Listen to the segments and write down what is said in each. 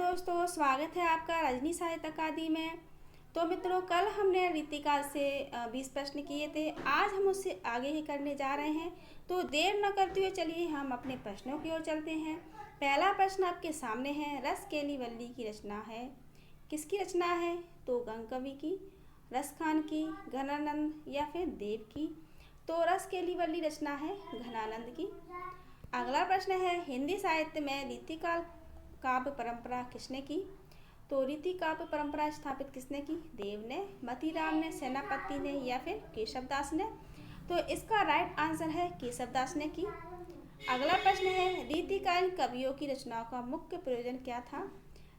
दोस्तों, स्वागत है आपका रजनी साहित्य अकादमी में। तो मित्रों, कल हमने रीतिकाल से 20 प्रश्न किए थे। आज हम उससे आगे ही करने जा रहे हैं। तो देर न करते हुए चलिए हम अपने प्रश्नों की ओर चलते हैं। पहला प्रश्न आपके सामने है, रसकेली वल्ली की रचना है। किसकी रचना है? तो गंगकवि की, रसखान की, घनानंद या फिर देव की। तो रसकेली वल्ली रचना है घनानंद की। अगला प्रश्न है, हिंदी साहित्य में रीतिकाल काव्य परंपरा किसने की? तो रीति काव्य परंपरा स्थापित किसने की? देव ने, मतीराम ने, सेनापति ने या फिर केशवदास ने। तो इसका राइट आंसर है केशवदास ने की। अगला प्रश्न है, रीतिकालीन कवियों की रचनाओं का मुख्य प्रयोजन क्या था?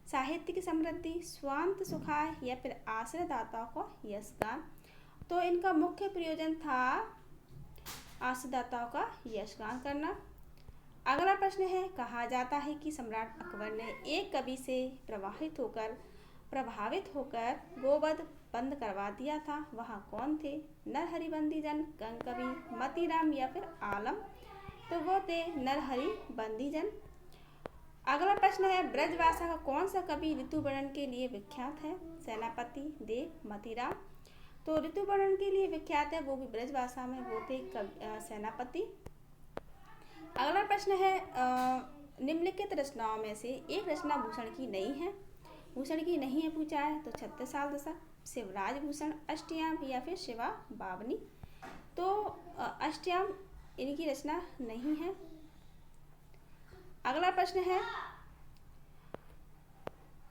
साहित्य की समृद्धि, स्वांत सुखाय या फिर आश्रयदाताओं को यशगान। तो इनका मुख्य प्रयोजन था आश्रयदाताओं का यशगान करना। अगला प्रश्न है, कहा जाता है कि सम्राट अकबर ने एक कवि से प्रभावित होकर गोवध बंद करवा दिया था। वह कौन थे? नरहरि बंदीजन, गंगकवि, मतीराम या फिर आलम। तो वो थे नरहरि बंदीजन। अगला प्रश्न है, ब्रजभाषा का कौन सा कवि ऋतु वर्णन के लिए विख्यात है? सेनापति, देव, मतीराम। तो ऋतु वर्णन के लिए विख्यात है, वो भी ब्रजभाषा में, वो थे सेनापति। अगला प्रश्न है, निम्नलिखित रचनाओं में से एक रचना भूषण की नहीं है। भूषण की नहीं है पूछा है, तो छत्रसाल दशक, शिवराज भूषण, अष्टयाम या फिर शिवा बावनी। तो अष्टयाम इनकी रचना नहीं है। अगला प्रश्न है,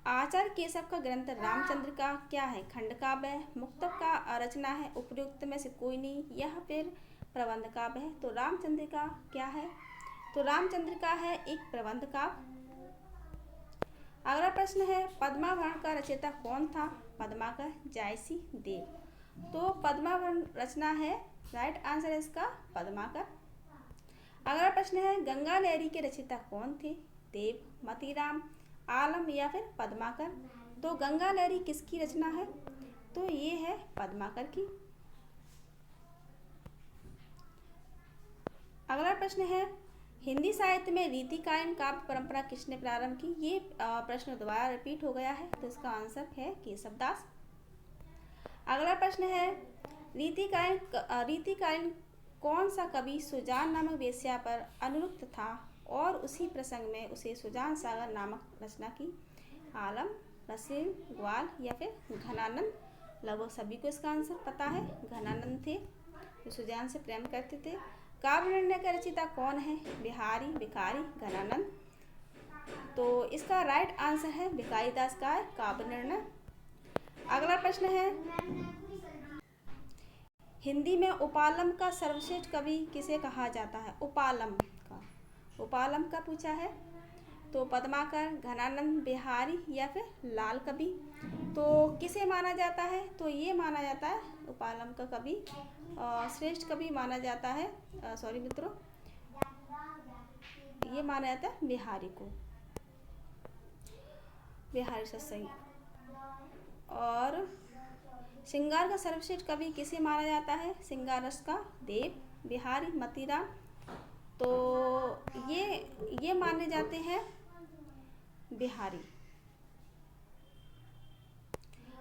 आचार्य केशव का ग्रंथ रामचंद्र का क्या है? खंड काव्य, मुक्तक का रचना है, उपयुक्त में से कोई नहीं, यह फिर प्रबंध काव्य है। तो रामचंद्र का क्या है? तो रामचंद्र का है एक प्रबंध काव्य। अगला प्रश्न है, पद्मावरण का रचयिता कौन था? पद्माकर, जायसी, देव। तो पद्मावरण रचना है, राइट आंसर है इसका पद्माकर। अगला प्रश्न है, गंगा लहरी के रचयिता कौन थे? देव, मतीराम, आलम या फिर पद्माकर। तो गंगा लहरी किसकी रचना है? तो ये है पद्माकर की। अगला प्रश्न है, हिंदी साहित्य में रीतिकालीन काव्य परंपरा किसने प्रारंभ की? ये प्रश्न दोबारा रिपीट हो गया है, तो इसका आंसर है केशवदास। अगला प्रश्न है, रीतिकालीन कौन सा कवि सुजान नामक वेश्या पर अनुरक्त था और उसी प्रसंग में उसे सुजान सागर नामक रचना की? आलम, रसीम, ग्वाल या फिर घनानंद। लगभग सभी को इसका आंसर पता है, घनानंद थे जो सुजान से प्रेम करते थे। काव्य निर्णय का रचयिता कौन है? बिहारी, भिखारी, घनानंद। तो इसका राइट आंसर है भिखारी दास का काव्य निर्णय। अगला प्रश्न है, हिंदी में उपालम का सर्वश्रेष्ठ कवि किसे कहा जाता है? उपालम का पूछा है। तो पद्माकर, घनानंद, बिहारी या फिर लाल कवि। तो किसे माना जाता है? तो ये माना जाता है उपालम का कवि श्रेष्ठ कवि माना जाता है। सॉरी मित्रों, ये माना जाता है बिहारी को, बिहारी से सही। और श्रृंगार का सर्वश्रेष्ठ कवि किसे माना जाता है? श्रृंगार रस का देव, बिहारी, मतीराम। तो ये माने जाते हैं बिहारी।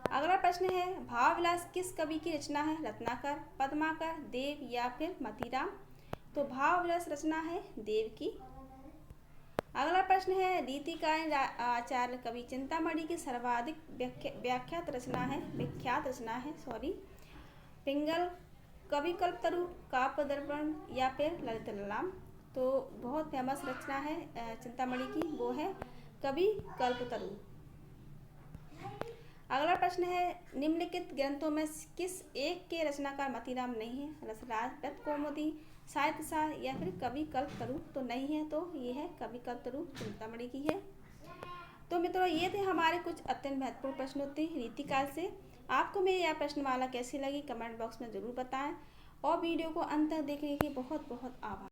अगला प्रश्न है, भाव विलास किस कवि की रचना है? रत्नाकर, पद्माकर, देव या फिर मतीराम। तो भाव विलास रचना है देव की। अगला प्रश्न है, रीतिकालीन आचार्य कवि चिंतामणि की सर्वाधिक विख्यात रचना है पिंगल, कवि कल्पतरु, काव्य दर्पण या फिर ललित ललाम। तो बहुत फेमस रचना है चिंतामणि की, वो है कवि कल्पतरु। अगला प्रश्न है, निम्नलिखित ग्रंथों में किस एक के रचनाकार मतीराम नहीं है? रसराज, रत्नकौमुदी, साहित्यसार या फिर कवि कल्पतरु। तो नहीं है, तो ये है कवि कल्पतरु, चिंतामणि की है। तो मित्रों, ये थे हमारे कुछ अत्यंत महत्वपूर्ण प्रश्न होते हैं रीतिकाल से। आपको मेरी यह प्रश्नमाला कैसी लगी कमेंट बॉक्स में ज़रूर बताएं और वीडियो को अंत तक देखने के लिए बहुत बहुत आभार।